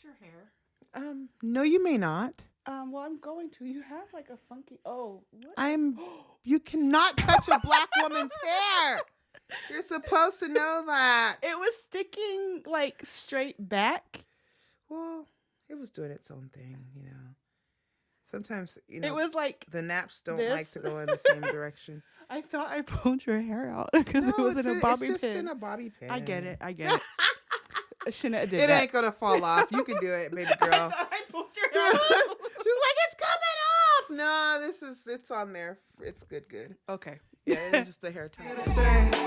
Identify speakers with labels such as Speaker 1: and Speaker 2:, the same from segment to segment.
Speaker 1: your hair?
Speaker 2: No, you may not.
Speaker 1: Well, I'm going to. You have like a funky. Oh, what?
Speaker 2: I'm. You cannot touch a black woman's hair. You're supposed to know that.
Speaker 1: It was sticking like straight back.
Speaker 2: Well, it was doing its own thing, you know. Sometimes,
Speaker 1: It was like
Speaker 2: the naps don't
Speaker 1: this.
Speaker 2: like to go in the same direction.
Speaker 1: I thought I pulled your hair out because it
Speaker 2: No,
Speaker 1: was in a bobby
Speaker 2: it's just
Speaker 1: pin.
Speaker 2: in a bobby pin.
Speaker 1: I get it. I get it. I shouldn't have did
Speaker 2: It
Speaker 1: that.
Speaker 2: ain't gonna fall off. You can do it, baby
Speaker 1: I
Speaker 2: girl.
Speaker 1: thought I pulled your hair out.
Speaker 2: She's like, it's coming off. No, it's on there. It's good.
Speaker 1: Okay.
Speaker 2: Yeah, it's just the hair tie.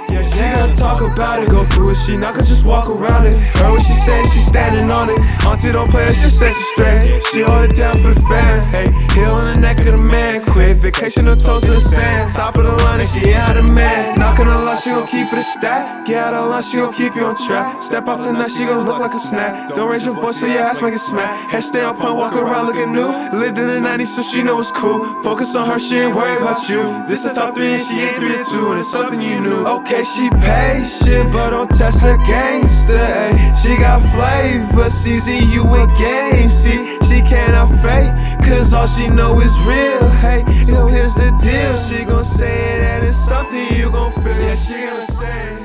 Speaker 3: Yeah, she gotta talk about it, go through it. She not gonna just walk around it. Heard what she said, she standing on it. Auntie don't play her, she says she straight. She hold it down for the fan. Hey, heel on the neck of the man. Quick vacation, no toes to the sand. Top of the line, and she ain't out of man. Not gonna lie, she gon' keep it a stat. Get out of line, she gon' keep you on track. Step out tonight, she gon' look like a snack. Don't raise your voice, so your ass might get smacked. Head stay on point, walk around looking new. Lived in the 90s, so she know it's cool. Focus on her, she ain't worried about you. This is top 3 and she ain't 3 or 2, and it's something you knew. Okay, she patient, but don't test her gangster. Ay. She got flavor, season you with game. See, she cannot fake, cause all she know is real. Hey, yo, here's the deal. She gon' say that it's something you gon' feel. Yeah, she gonna say it.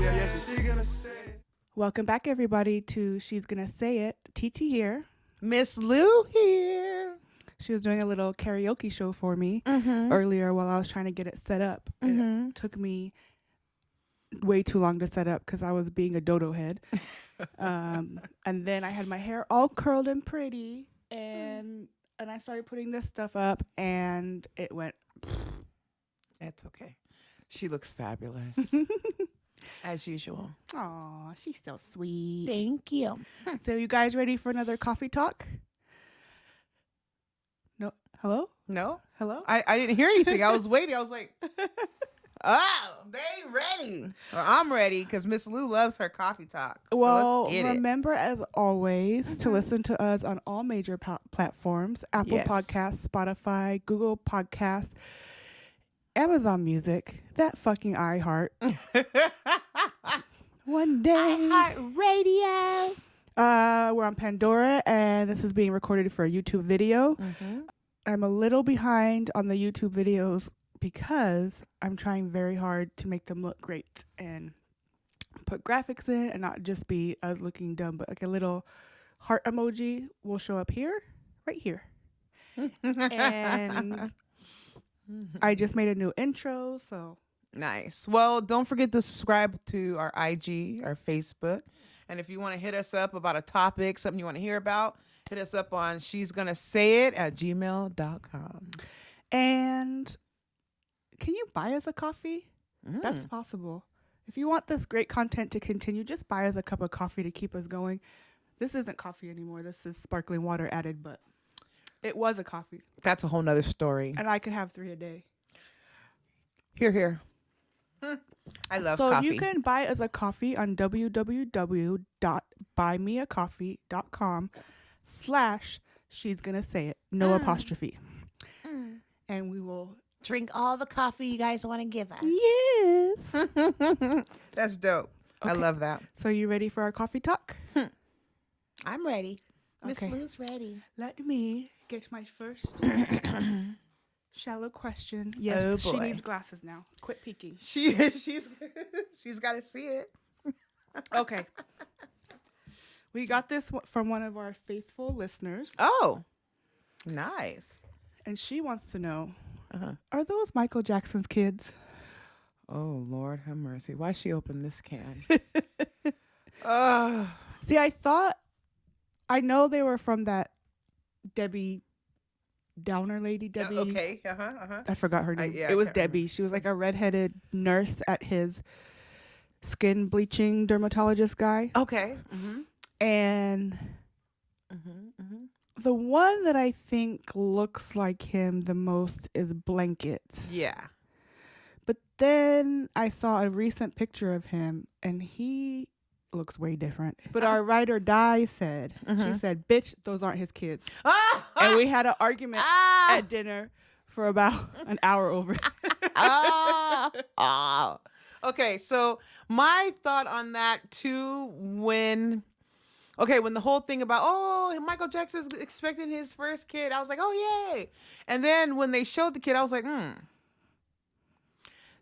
Speaker 3: Yeah, she gonna say it.
Speaker 1: Welcome back, everybody, to She's Gonna Say It. TT here.
Speaker 2: Miss Lou here.
Speaker 1: She was doing a little karaoke show for me earlier while I was trying to get it set up. It took me way too long to set up because I was being a dodo head. And then I had my hair all curled and pretty, and I started putting this stuff up, and it went.
Speaker 2: That's okay. She looks fabulous. As usual.
Speaker 1: Aw, she's so sweet.
Speaker 2: Thank you.
Speaker 1: So you guys ready for another coffee talk? No. Hello?
Speaker 2: No?
Speaker 1: Hello?
Speaker 2: I didn't hear anything. I was waiting. I was like, oh, they ready. Well, I'm ready because Miss Lou loves her coffee talk. So
Speaker 1: Well,
Speaker 2: let's get
Speaker 1: remember, as always, to listen to us on all major platforms: Apple
Speaker 2: Yes.
Speaker 1: Podcasts, Spotify, Google Podcasts, Amazon Music, that fucking iHeart.
Speaker 2: it.
Speaker 1: One day.
Speaker 2: Radio.
Speaker 1: We're on Pandora, and this is being recorded for a YouTube video. I'm a little behind on the YouTube videos because I'm trying very hard to make them look great and put graphics in and not just be us looking dumb, but like a little heart emoji will show up here, right here. And I just made a new intro, so
Speaker 2: Nice. Well, don't forget to subscribe to our IG, our Facebook. And if you want to hit us up about a topic, something you want to hear about, hit us up on she's gonna say it at gmail.com.
Speaker 1: And can you buy us a coffee? That's possible. If you want this great content to continue, just buy us a cup of coffee to keep us going. This isn't coffee anymore. This is sparkling water added, but it was a coffee.
Speaker 2: That's a whole nother story.
Speaker 1: And I could have 3 a day.
Speaker 2: Here. I love
Speaker 1: so
Speaker 2: coffee.
Speaker 1: you can buy us a coffee on www.buymeacoffee.com/she's gonna say it. No apostrophe. And we will
Speaker 2: drink all the coffee you guys want to give us.
Speaker 1: Yes.
Speaker 2: That's dope. I
Speaker 1: Okay.
Speaker 2: love that.
Speaker 1: So you ready for our coffee talk?
Speaker 2: I'm ready. Miss
Speaker 1: Okay.
Speaker 2: Lou's ready.
Speaker 1: Let me get my first shallow question. Yes,
Speaker 2: Oh,
Speaker 1: she
Speaker 2: boy.
Speaker 1: needs glasses now. Quit peeking.
Speaker 2: She's got to see it.
Speaker 1: Okay. We got this from one of our faithful listeners,
Speaker 2: Oh, nice.
Speaker 1: and she wants to know,
Speaker 2: Uh-huh.
Speaker 1: are those Michael Jackson's kids?
Speaker 2: Oh, Lord have mercy. Why she opened this can? Oh.
Speaker 1: See, I know they were from that Debbie Downer lady. Debbie.
Speaker 2: Okay. Uh-huh.
Speaker 1: I forgot her name.
Speaker 2: yeah,
Speaker 1: It was
Speaker 2: I can't
Speaker 1: Debbie.
Speaker 2: remember.
Speaker 1: She was like a redheaded nurse at his skin bleaching dermatologist guy.
Speaker 2: Okay. Mm-hmm.
Speaker 1: And the one that I think looks like him the most is Blanket.
Speaker 2: Yeah.
Speaker 1: But then I saw a recent picture of him, and he looks way different. But our ride or die said, she said, bitch, those aren't his kids. And we had an argument at dinner for about an hour over it.
Speaker 2: Okay, so my thought on that too, when Okay, when the whole thing about, oh, Michael Jackson's expecting his first kid, I was like, oh, yay. And then when they showed the kid, I was like,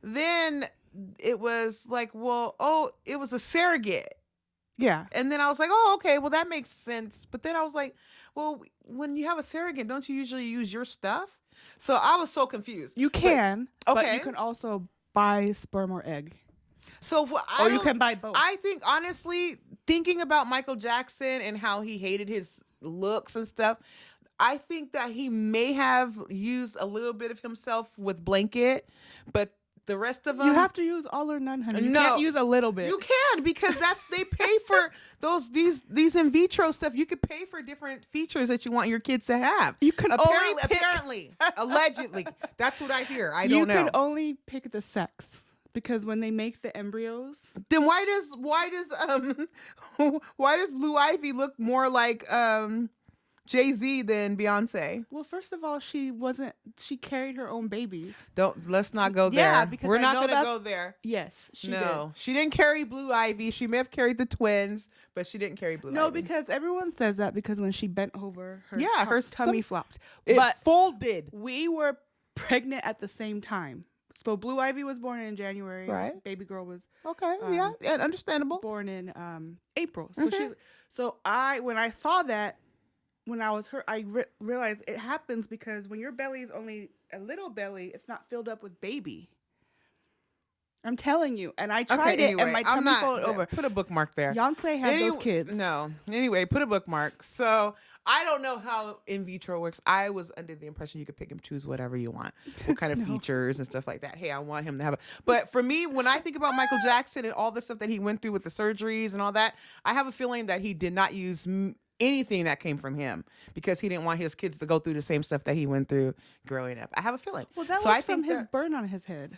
Speaker 2: Then it was like, well, oh, it was a surrogate.
Speaker 1: Yeah.
Speaker 2: And then I was like, oh, okay, well, that makes sense. But then I was like, well, when you have a surrogate, don't you usually use your stuff? So I was so confused.
Speaker 1: You can, but
Speaker 2: okay.
Speaker 1: you can also buy sperm or egg.
Speaker 2: So
Speaker 1: or you can buy both.
Speaker 2: I think, honestly, thinking about Michael Jackson and how he hated his looks and stuff, I think that he may have used a little bit of himself with Blanket, but the rest of them,
Speaker 1: you have to use all or none, honey. You can't use a little bit.
Speaker 2: You can, because they pay for these in vitro stuff. You could pay for different features that you want your kids to have.
Speaker 1: You can
Speaker 2: apparently, allegedly, that's what I hear. I don't know.
Speaker 1: You can only pick the sex. Because when they make the embryos,
Speaker 2: then why does Blue Ivy look more like Jay-Z than Beyonce?
Speaker 1: Well, first of all, she carried her own babies.
Speaker 2: Let's not go there.
Speaker 1: Yeah, because
Speaker 2: we're not going to go there.
Speaker 1: Yes, she did.
Speaker 2: She didn't carry Blue Ivy. She may have carried the twins, but she didn't carry Blue Ivy.
Speaker 1: No, because everyone says that because when she bent over,
Speaker 2: her
Speaker 1: tummy flopped.
Speaker 2: It folded.
Speaker 1: We were pregnant at the same time. So Blue Ivy was born in January.
Speaker 2: Right.
Speaker 1: Baby girl was
Speaker 2: understandable.
Speaker 1: Born in April. So when I saw that, when I was hurt, I realized it happens because when your belly is only a little belly, it's not filled up with baby. I'm telling you. And I tried it and my tummy folded over.
Speaker 2: Put a bookmark there.
Speaker 1: Beyonce had those kids.
Speaker 2: No. Anyway, put a bookmark. So I don't know how in vitro works. I was under the impression you could pick and choose whatever you want. What kind of features and stuff like that. Hey, I want him to have But for me, when I think about Michael Jackson and all the stuff that he went through with the surgeries and all that, I have a feeling that he did not use anything that came from him because he didn't want his kids to go through the same stuff that he went through growing up. I have a feeling.
Speaker 1: Well, that was from his burn on his head.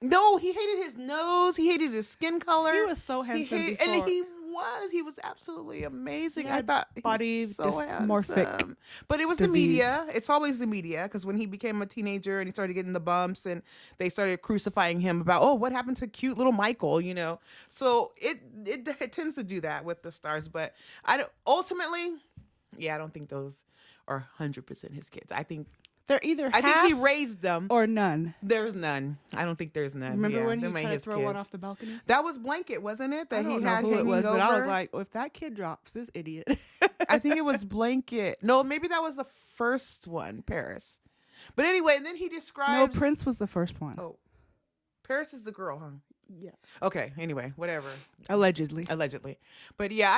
Speaker 2: No, he hated his nose. He hated his skin color.
Speaker 1: He was so handsome before.
Speaker 2: And he was absolutely amazing. I thought
Speaker 1: body
Speaker 2: so
Speaker 1: dysmorphic.
Speaker 2: Handsome. But it was the media. It's always the media because when he became a teenager and he started getting the bumps and they started crucifying him about, oh, what happened to cute little Michael, So it tends to do that with the stars. But I don't think those are 100% his kids. I think
Speaker 1: they're either
Speaker 2: I think he raised them
Speaker 1: or none.
Speaker 2: There's none. I don't think there's none.
Speaker 1: Remember when he tried to throw one off the balcony?
Speaker 2: That was Blanket, wasn't it? That
Speaker 1: I don't
Speaker 2: he
Speaker 1: know
Speaker 2: had
Speaker 1: who it was,
Speaker 2: over?
Speaker 1: but I was like, if that kid drops, this idiot.
Speaker 2: I think it was Blanket. No, maybe that was the first one, Paris. But anyway, and then he describes.
Speaker 1: No, Prince was the first one.
Speaker 2: Oh, Paris is the girl, huh?
Speaker 1: Yeah.
Speaker 2: Okay. Anyway, whatever.
Speaker 1: Allegedly.
Speaker 2: But yeah,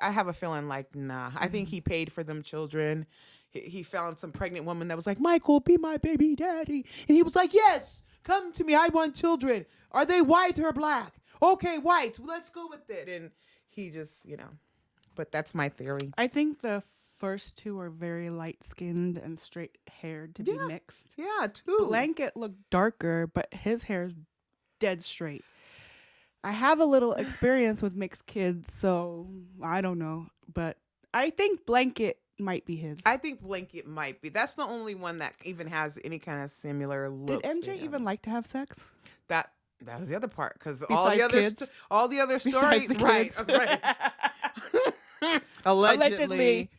Speaker 2: I have a feeling like, nah. I think he paid for them children. He found some pregnant woman that was like, Michael, be my baby daddy. And he was like, yes, come to me. I want children. Are they white or black? Okay, white. Let's go with it. And he just, but that's my theory.
Speaker 1: I think the first two are very light-skinned and straight-haired to be mixed.
Speaker 2: Yeah, too.
Speaker 1: Blanket looked darker, but his hair is dead straight. I have a little experience with mixed kids, so I don't know. But I think Blanket might be his.
Speaker 2: I think Blanket might be. That's the only one that even has any kind of similar looks.
Speaker 1: Did MJ even like to have sex?
Speaker 2: That was the other part because
Speaker 1: all the
Speaker 2: other stories, right? Allegedly.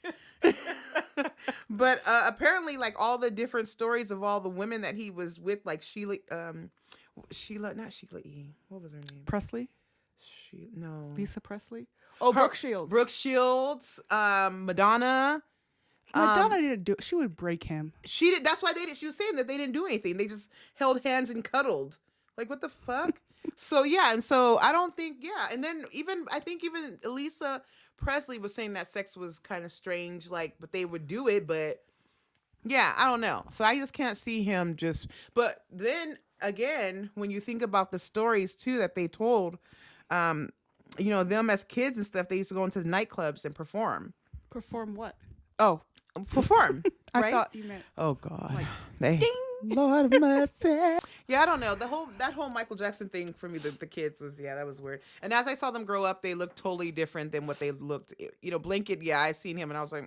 Speaker 2: But apparently, like all the different stories of all the women that he was with, like Sheila, not Sheila E. What was her name?
Speaker 1: Presley. Lisa Presley. Oh, Brooke Shields.
Speaker 2: Brooke Shields. Madonna.
Speaker 1: Madonna didn't do it. She would break him.
Speaker 2: She did. That's why she was saying that they didn't do anything. They just held hands and cuddled. Like, what the fuck? So I don't think, and then I think even Elisa Presley was saying that sex was kind of strange, like, but they would do it, but I don't know. So I just can't see him but then again, when you think about the stories too that they told, them as kids and stuff, they used to go into the nightclubs and perform.
Speaker 1: Perform what? Oh,
Speaker 2: perform. Right?
Speaker 1: I thought you meant.
Speaker 2: Oh God.
Speaker 1: Like,
Speaker 2: ding. Lord of mercy. Yeah, I don't know. That whole Michael Jackson thing for me, the kids was that was weird. And as I saw them grow up, they looked totally different than what they looked. Blanket. Yeah, I seen him and I was like,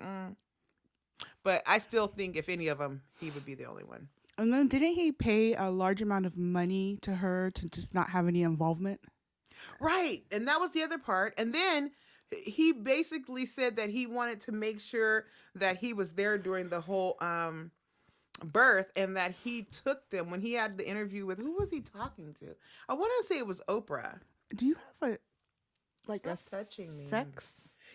Speaker 2: But I still think if any of them, he would be the only one.
Speaker 1: And then didn't he pay a large amount of money to her to just not have any involvement?
Speaker 2: Right. And that was the other part. And then he basically said that he wanted to make sure that he was there during the whole birth, and that he took them when he had the interview with, who was he talking to? I want to say it was Oprah.
Speaker 1: Do you have a like
Speaker 2: Stop
Speaker 1: a
Speaker 2: touching me.
Speaker 1: sex?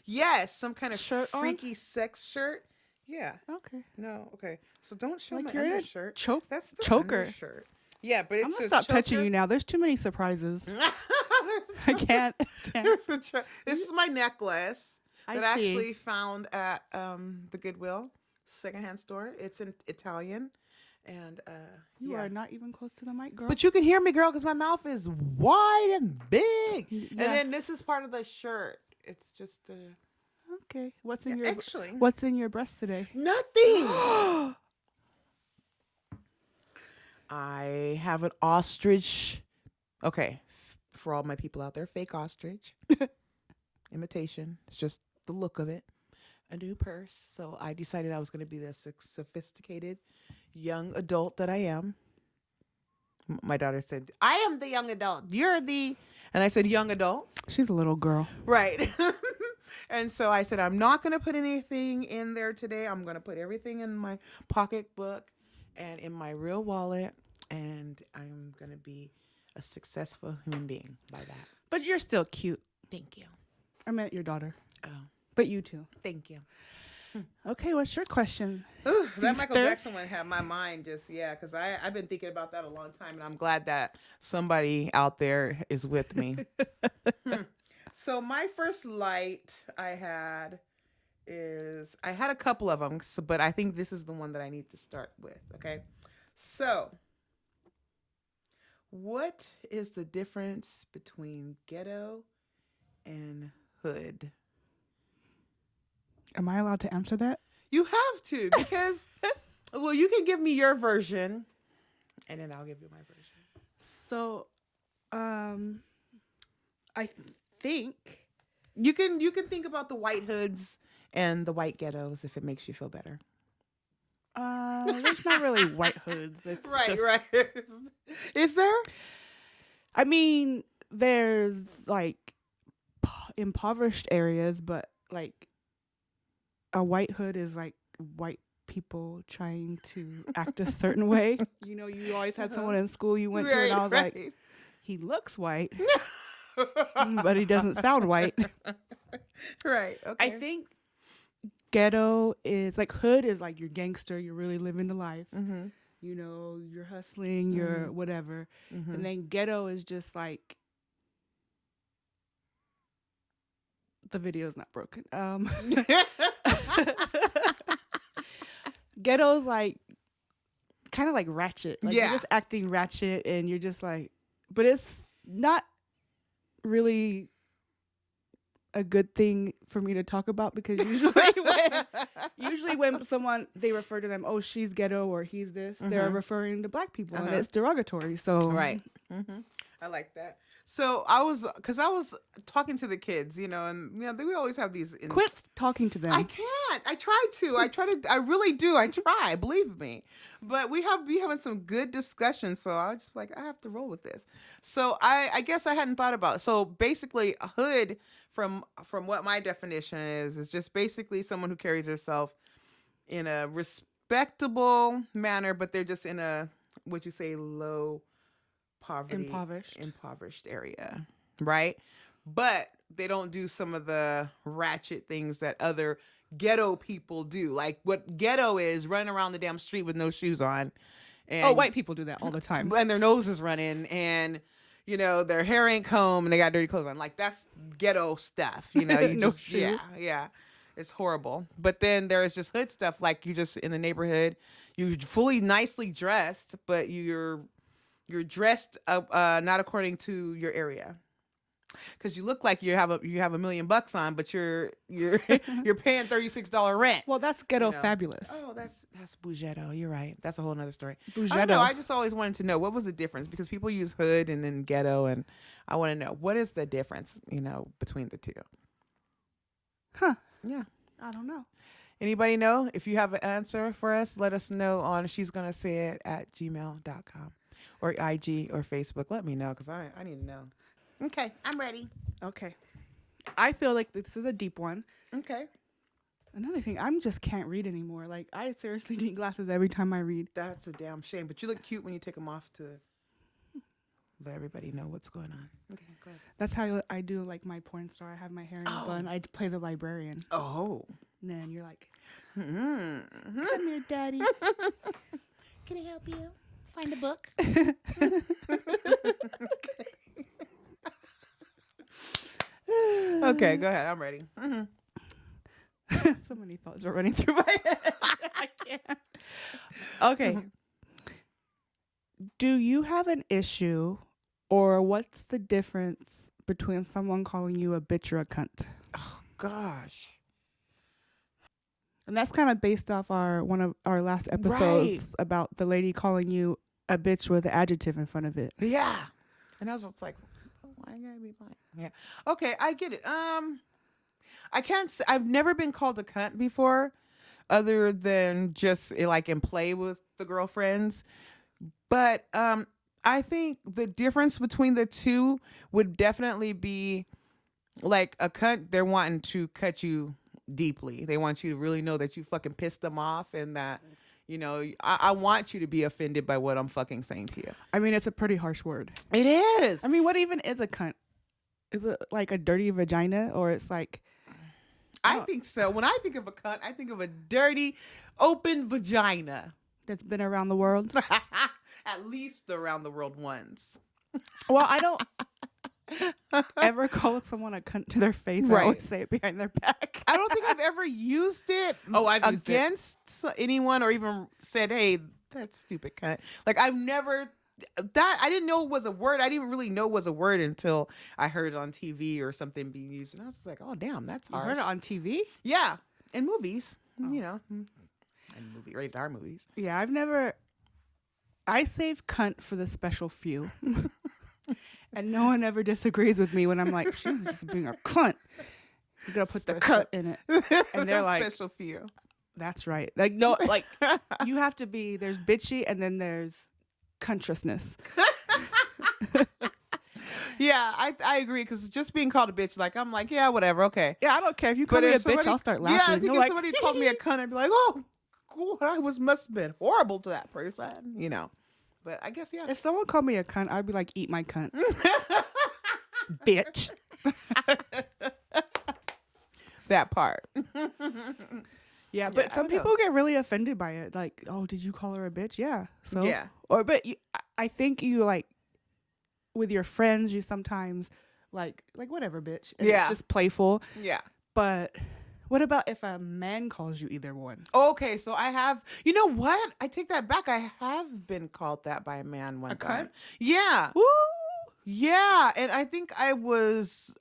Speaker 2: Yes, some kind of
Speaker 1: Shirt on?
Speaker 2: freaky sex shirt. Yeah.
Speaker 1: Okay.
Speaker 2: No. Okay. So don't show
Speaker 1: Like
Speaker 2: my
Speaker 1: you're in a
Speaker 2: undershirt.
Speaker 1: That's the
Speaker 2: Choker.
Speaker 1: choker.
Speaker 2: Undershirt. Yeah, but
Speaker 1: I'm
Speaker 2: it's
Speaker 1: gonna
Speaker 2: a
Speaker 1: stop touching
Speaker 2: choker.
Speaker 1: you now. There's too many surprises.
Speaker 2: There's
Speaker 1: I can't.
Speaker 2: There's this is my necklace that I
Speaker 1: see.
Speaker 2: actually found at the Goodwill secondhand store. It's in Italian, and
Speaker 1: You
Speaker 2: yeah.
Speaker 1: are not even close to the mic, girl.
Speaker 2: But you can hear me, girl, because my mouth is wide and big.
Speaker 1: Yeah.
Speaker 2: And then this is part of the shirt. It's just
Speaker 1: Okay. What's in your
Speaker 2: actually
Speaker 1: What's in your breast today?
Speaker 2: nothing. I have an ostrich. Okay, for all my people out there, fake ostrich. Imitation. It's just the look of it. A new purse. So I decided I was going to be the sophisticated young adult that I am. My daughter said, I am the young adult. You're the... And I said, young adult.
Speaker 1: She's a little girl.
Speaker 2: Right. And so I said, I'm not going to put anything in there today. I'm going to put everything in my pocketbook and in my real wallet. And I'm going to be a successful human being by that.
Speaker 1: But you're still cute.
Speaker 2: Thank you.
Speaker 1: I meant your daughter.
Speaker 2: Oh,
Speaker 1: But you too.
Speaker 2: thank you.
Speaker 1: Okay, what's your question?
Speaker 2: Ooh, that Michael
Speaker 1: Sister?
Speaker 2: Jackson one had my mind just, because I've been thinking about that a long time, and I'm glad that somebody out there is with me. So my first light I had a couple of them, but I think this is the one that I need to start with, okay? So what is the difference between ghetto and hood?
Speaker 1: Am I allowed to answer that?
Speaker 2: You have to, because, well, you can give me your version, and then I'll give you my version.
Speaker 1: So, I think
Speaker 2: You can think about the white hoods and the white ghettos if it makes you feel better.
Speaker 1: there's not really white hoods. It's just,
Speaker 2: Right. Is there?
Speaker 1: I mean, there's like impoverished areas, but like a white hood is like white people trying to act a certain way. You know, you always had someone in school you went to, and I was like, he looks white, but he doesn't sound white.
Speaker 2: Right. Okay.
Speaker 1: I think ghetto is like hood is like you're gangster, you're really living the life.
Speaker 2: Mm-hmm.
Speaker 1: You know, you're hustling, you're whatever.
Speaker 2: Mm-hmm.
Speaker 1: And then ghetto is just like the video's not broken. Ghetto's like kind of like ratchet. Like
Speaker 2: Yeah.
Speaker 1: you're just acting ratchet and you're just like, but it's not really a good thing for me to talk about because usually when someone they refer to them, oh, she's ghetto or he's this, they're referring to black people and it's derogatory. So
Speaker 2: Right. Mm-hmm. I like that. So I was talking to the kids, and we always have these.
Speaker 1: Quit talking to them.
Speaker 2: I can't. I try to. I really do. I try. Believe me. But we having some good discussions. So I was just like, I have to roll with this. So I guess I hadn't thought about it. So basically, a hood, from what my definition is just basically someone who carries herself in a respectable manner, but they're just in a, would you say, low poverty, impoverished area, right? But they don't do some of the ratchet things that other ghetto people do. Like what ghetto is, running around the damn street with no shoes on. And,
Speaker 1: white people do that all the time.
Speaker 2: And their nose is running, and their hair ain't combed, and they got dirty clothes on. Like that's ghetto stuff. You
Speaker 1: No
Speaker 2: just,
Speaker 1: shoes.
Speaker 2: yeah. It's horrible. But then there's just hood stuff, like you just in the neighborhood, you're fully nicely dressed, but you're dressed not according to your area, because you look like you have $1 million on, but you're paying $36 rent.
Speaker 1: Well, that's ghetto fabulous.
Speaker 2: Oh, that's Bougetto. You're right. That's a whole nother story. I don't
Speaker 1: Bougetto.
Speaker 2: know. I just always wanted to know what was the difference, because people use hood and then ghetto, and I want to know what is the difference, between the two.
Speaker 1: Huh?
Speaker 2: Yeah.
Speaker 1: I don't know.
Speaker 2: Anybody know? If you have an answer for us, let us know on she's gonna say it at gmail.com or IG or Facebook. Let me know, because I need to know. Okay, I'm ready.
Speaker 1: Okay. I feel like this is a deep one.
Speaker 2: Okay.
Speaker 1: Another thing, I just can't read anymore. Like, I seriously need glasses every time I read.
Speaker 2: That's a damn shame. But you look cute when you take them off to let everybody know what's going on. Okay, go ahead.
Speaker 1: That's how I do, like, my porn star. I have my hair in a bun. I play the librarian.
Speaker 2: Oh.
Speaker 1: And then you're like,
Speaker 2: Mm-hmm.
Speaker 1: come here, daddy.
Speaker 2: Can I help you find a book? Okay, go ahead. I'm ready. Mm-hmm.
Speaker 1: So many thoughts are running through my head. I can't. Okay. Do you have an issue, or what's the difference between someone calling you a bitch or a cunt?
Speaker 2: Oh gosh.
Speaker 1: And that's kind of based off one of our last episodes about the lady calling you a bitch with an adjective in front of it.
Speaker 2: Yeah. And I was just like, oh, why gotta be lying? Yeah. Okay, I get it. I can't say, I've never been called a cunt before, other than just like in play with the girlfriends. But I think the difference between the two would definitely be like a cunt, they're wanting to cut you deeply. They want you to really know that you fucking pissed them off and that, you know, I want you to be offended by what I'm fucking saying to you.
Speaker 1: I mean, it's a pretty harsh word.
Speaker 2: It is.
Speaker 1: I mean, what even is a cunt? Is it like a dirty vagina, or it's like...
Speaker 2: I think so. When I think of a cunt, I think of a dirty, open vagina.
Speaker 1: That's been around the world?
Speaker 2: At least around the world once.
Speaker 1: Well, I don't ever call someone a cunt to their face. I always say it behind their back.
Speaker 2: I don't think I've ever used it
Speaker 1: I've used
Speaker 2: against anyone or even said, hey, that's stupid cunt. Like, I've never... That I didn't know it was a word. I didn't really know it was a word until I heard it on TV or something being used, and I was just like, "Oh, damn, that's harsh."
Speaker 1: You heard it on TV?
Speaker 2: Yeah, in movies, you know, and rated R movies.
Speaker 1: Yeah, I save cunt for the special few, and no one ever disagrees with me when I'm like, "She's just being a cunt." You gotta put the cunt in it, and they're like,
Speaker 2: "Special few."
Speaker 1: That's right. Like no, like you have to be. There's bitchy, and then there's consciousness.
Speaker 2: Yeah, I agree, because just being called a bitch, like, I'm like, yeah, whatever, okay.
Speaker 1: Yeah, I don't care if you call me a bitch, I'll start laughing.
Speaker 2: Yeah, I think if
Speaker 1: like,
Speaker 2: somebody called me a cunt, I'd be like, oh, cool, must have been horrible to that person, you know. But I guess, yeah.
Speaker 1: If someone called me a cunt, I'd be like, eat my cunt. Bitch.
Speaker 2: That part.
Speaker 1: Yeah, but
Speaker 2: Yeah,
Speaker 1: some people get really offended by it. Like, oh, did you call her a bitch? Yeah. So
Speaker 2: Yeah.
Speaker 1: But I think you like with your friends, you sometimes like whatever, bitch. And
Speaker 2: Yeah.
Speaker 1: It's just playful.
Speaker 2: Yeah.
Speaker 1: But what about if a man calls you either one?
Speaker 2: Okay, so I have, you know what? I take that back. I have been called that by a man one time.
Speaker 1: cunt?
Speaker 2: Yeah.
Speaker 1: Woo!
Speaker 2: Yeah, and I think I was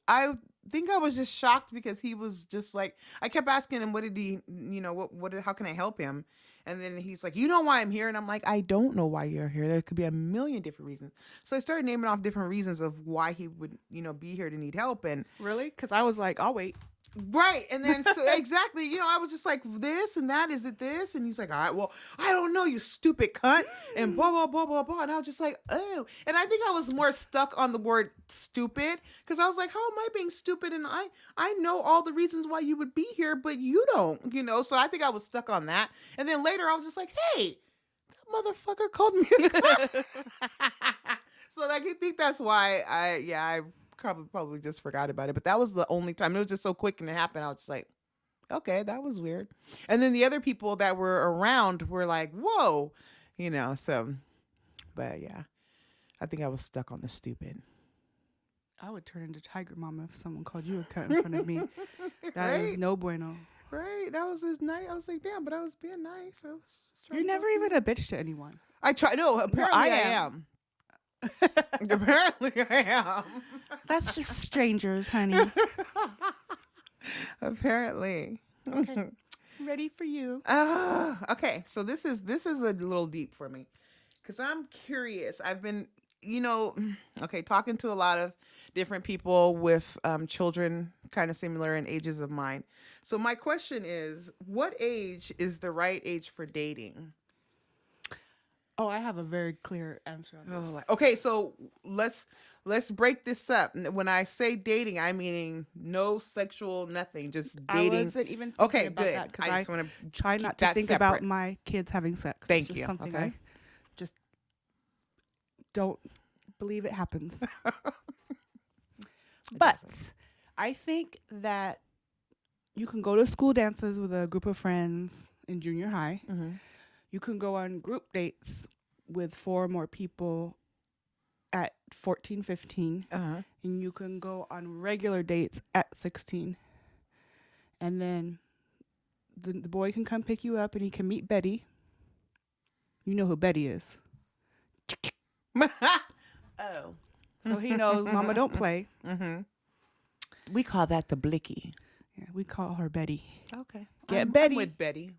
Speaker 2: just shocked because he was just like, I kept asking him, what did he, you know, how can I help him? And then he's like, you know why I'm here? And I'm like, I don't know why you're here. There could be a million different reasons. So I started naming off different reasons of why he would, you know, be here to need help. And
Speaker 1: Really? Because I was like, I'll wait.
Speaker 2: right. And then, so exactly, you know, I was just like, this and that, is it this? And he's like, all right, well, I don't know, you stupid cunt. And blah, blah, blah, blah, blah. And I was just like, oh. And I think I was more stuck on the word stupid, because I was like, how am I being stupid? And I know all the reasons why you would be here, but you don't, you know? So I think I was stuck on that. And then later I was just like, hey, that motherfucker called me a cunt. So like, I think that's why I probably just forgot about it. But that was the only time. It was just so quick and it happened. I was just like, okay, that was weird. And then the other people that were around were like, whoa, you know, so, but yeah, I think I was stuck on the stupid.
Speaker 1: I would turn into Tiger Mama if someone called you a cunt in front of me. That is
Speaker 2: Right?
Speaker 1: no bueno.
Speaker 2: Right. That was his night. I was like, damn, but I was being nice. I was just trying
Speaker 1: You're
Speaker 2: to
Speaker 1: never
Speaker 2: help you.
Speaker 1: even a bitch to anyone.
Speaker 2: I try. No, apparently
Speaker 1: I
Speaker 2: I
Speaker 1: am.
Speaker 2: am. Apparently I am.
Speaker 1: That's just strangers, honey.
Speaker 2: Apparently.
Speaker 1: Okay. Ready for you.
Speaker 2: Okay. So this is a little deep for me, because I'm curious. I've been, you know, okay, talking to a lot of different people with children kind of similar in ages of mine. So my question is, what age is the right age for dating?
Speaker 1: Oh, I have a very clear answer on this.
Speaker 2: Okay, so let's let's break this up. When I say dating, I mean no sexual, nothing, just dating.
Speaker 1: I wasn't even thinking
Speaker 2: Okay,
Speaker 1: about
Speaker 2: good.
Speaker 1: that because
Speaker 2: I just want to
Speaker 1: try not to think about my kids having sex.
Speaker 2: Thank
Speaker 1: it's just
Speaker 2: you.
Speaker 1: Something
Speaker 2: Okay.
Speaker 1: I just don't believe it happens. But I think that you can go to school dances with a group of friends in junior high.
Speaker 2: Mm-hmm.
Speaker 1: You can go on group dates with 4 more people at 14, 15.
Speaker 2: Uh-huh.
Speaker 1: And you can go on regular dates at 16. And then the boy can come pick you up and he can meet Betty. You know who Betty is.
Speaker 2: Oh.
Speaker 1: So he knows Mama don't play.
Speaker 2: Mm-hmm. We call that the blicky.
Speaker 1: Yeah, we call her Betty.
Speaker 2: Okay.
Speaker 1: Get Betty.
Speaker 2: I'm with Betty.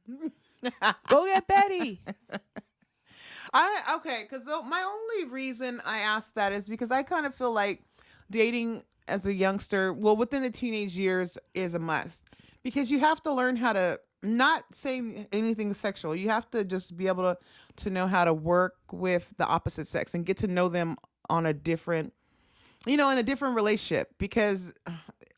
Speaker 1: Go get Betty.
Speaker 2: Okay, because my only reason I asked that is because I kind of feel like dating as a youngster, well, within the teenage years, is a must because you have to learn how to not say anything sexual. You have to just be able to know how to work with the opposite sex and get to know them on a different, in a different relationship, because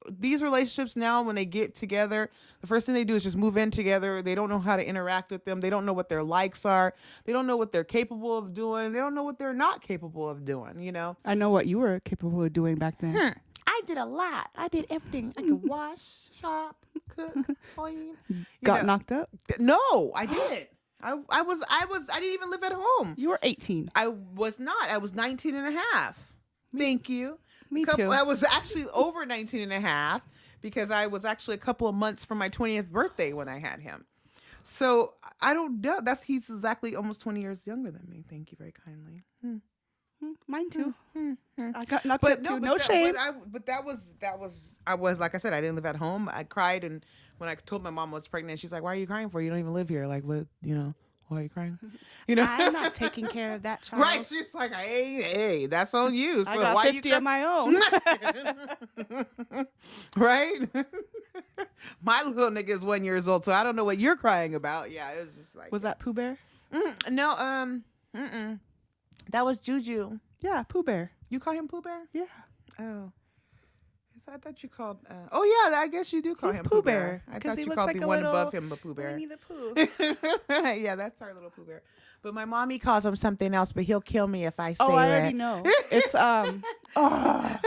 Speaker 2: these relationships now, when they get together, the first thing they do is just move in together. They don't know how to interact with them. They don't know what their likes are. They don't know what they're capable of doing. They don't know what they're not capable of doing,
Speaker 1: I know what you were capable of doing back then.
Speaker 2: I did a lot. I did everything. I could wash, shop, cook, clean.
Speaker 1: Got knocked up?
Speaker 2: No, I didn't. I didn't even live at home.
Speaker 1: You were 18.
Speaker 2: I was not. I was 19 and a half. Thank you.
Speaker 1: Me too.
Speaker 2: I was actually over 19 and a half because I was actually a couple of months from my 20th birthday when I had him. So I don't know. He's exactly almost 20 years younger than me. Thank you very kindly.
Speaker 1: Mine too. I got knocked up too. No shame.
Speaker 2: I was, like I said, I didn't live at home. I cried, and when I told my mom I was pregnant, she's like, "Why are you crying for? You don't even live here. Like, what? Why are you crying?
Speaker 1: I'm not taking care of that child.
Speaker 2: Right? She's like, hey, that's on you. So
Speaker 1: I got
Speaker 2: why
Speaker 1: 50 of my own.
Speaker 2: Right? My little nigga is 1 year old, so I don't know what you're crying about. Yeah, it was just like.
Speaker 1: Was that Pooh Bear?
Speaker 2: No, that was Juju.
Speaker 1: Yeah, Pooh Bear.
Speaker 2: You call him Pooh Bear?
Speaker 1: Yeah.
Speaker 2: Oh. I thought you called. Oh yeah, I guess you do call him Pooh Bear. I thought
Speaker 1: he
Speaker 2: you
Speaker 1: looks
Speaker 2: called
Speaker 1: like
Speaker 2: the
Speaker 1: a
Speaker 2: one
Speaker 1: little
Speaker 2: above him a Pooh Bear.
Speaker 1: Winnie the Pooh.
Speaker 2: Yeah, that's our little Pooh Bear. But my mommy calls him something else, but he'll kill me if I say it.
Speaker 1: Oh, I already know. It's I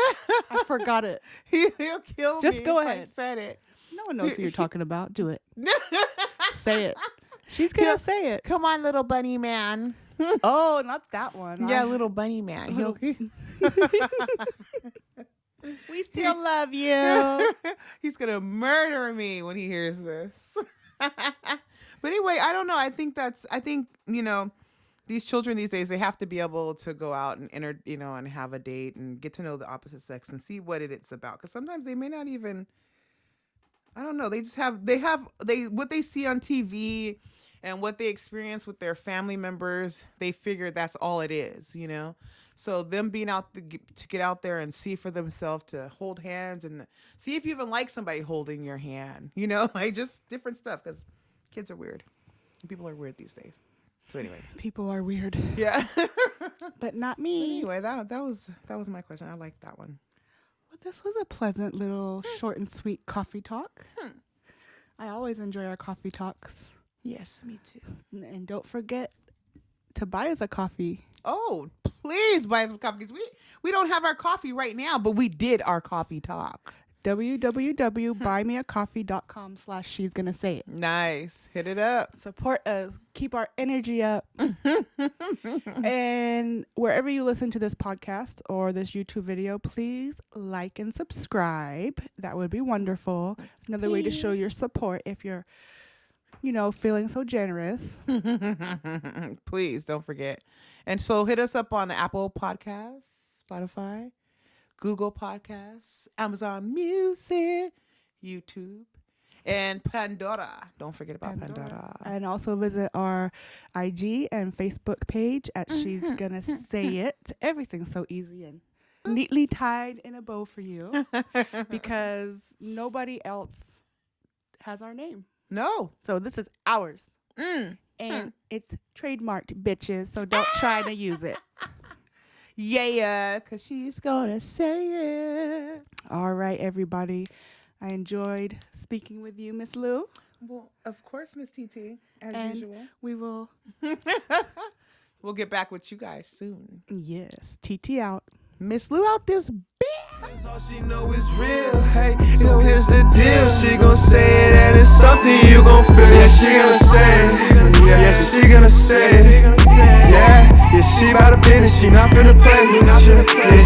Speaker 1: forgot it.
Speaker 2: He'll kill me.
Speaker 1: Just go
Speaker 2: if
Speaker 1: ahead.
Speaker 2: I said it.
Speaker 1: No one knows who you're talking about. Do it. Say it. She's gonna say it.
Speaker 2: Come on, little bunny man.
Speaker 1: Oh, not that one.
Speaker 2: Yeah, little bunny man.
Speaker 1: Little... We still love you.
Speaker 2: He's gonna murder me when he hears this. But anyway, I don't know. I think these children these days, they have to be able to go out and and have a date and get to know the opposite sex and see what it's about. Because sometimes they may not even. I don't know. They just have what they see on TV and what they experience with their family members. They figure that's all it is, So them being out to get out there and see for themselves, to hold hands and see if you even like somebody holding your hand, like just different stuff, because kids are weird. People are weird these days. So anyway,
Speaker 1: people are weird.
Speaker 2: Yeah,
Speaker 1: but not me.
Speaker 2: But anyway, that was my question. I liked that one.
Speaker 1: Well, this was a pleasant little short and sweet coffee talk. I always enjoy our coffee talks.
Speaker 2: Yes, me too.
Speaker 1: And don't forget to buy us a coffee.
Speaker 2: Oh, please buy us some coffee, because we don't have our coffee right now, but we did our coffee talk.
Speaker 1: www.buymeacoffee.com/she's gonna say it.
Speaker 2: Nice. Hit it up.
Speaker 1: Support us. Keep our energy up. And wherever you listen to this podcast or this YouTube video, please like and subscribe. That would be wonderful. It's another way to show your support if you're, feeling so generous.
Speaker 2: Please don't forget. And so hit us up on Apple Podcasts, Spotify, Google Podcasts, Amazon Music, YouTube, and Pandora. Don't forget about Pandora.
Speaker 1: And also visit our IG and Facebook page at She's Gonna Say It. Everything's so easy and neatly tied in a bow for you because nobody else has our name.
Speaker 2: No.
Speaker 1: So this is ours. And it's trademarked, bitches, so don't try to use it.
Speaker 2: Yeah, because she's gonna say it.
Speaker 1: All right, everybody. I enjoyed speaking with you, Miss Lou.
Speaker 2: Well, of course, Miss TT, as
Speaker 1: And
Speaker 2: usual.
Speaker 1: we will,
Speaker 2: We'll get back with you guys soon.
Speaker 1: yes, TT out.
Speaker 2: Miss Lou out this
Speaker 3: Cause all she know is real. Hey, so here's the deal. She gon' say it and it's something you gon' feel. Yeah, she gonna say it. Yeah, she gonna say it. Yeah, she bout a business. She not finna play. Yeah,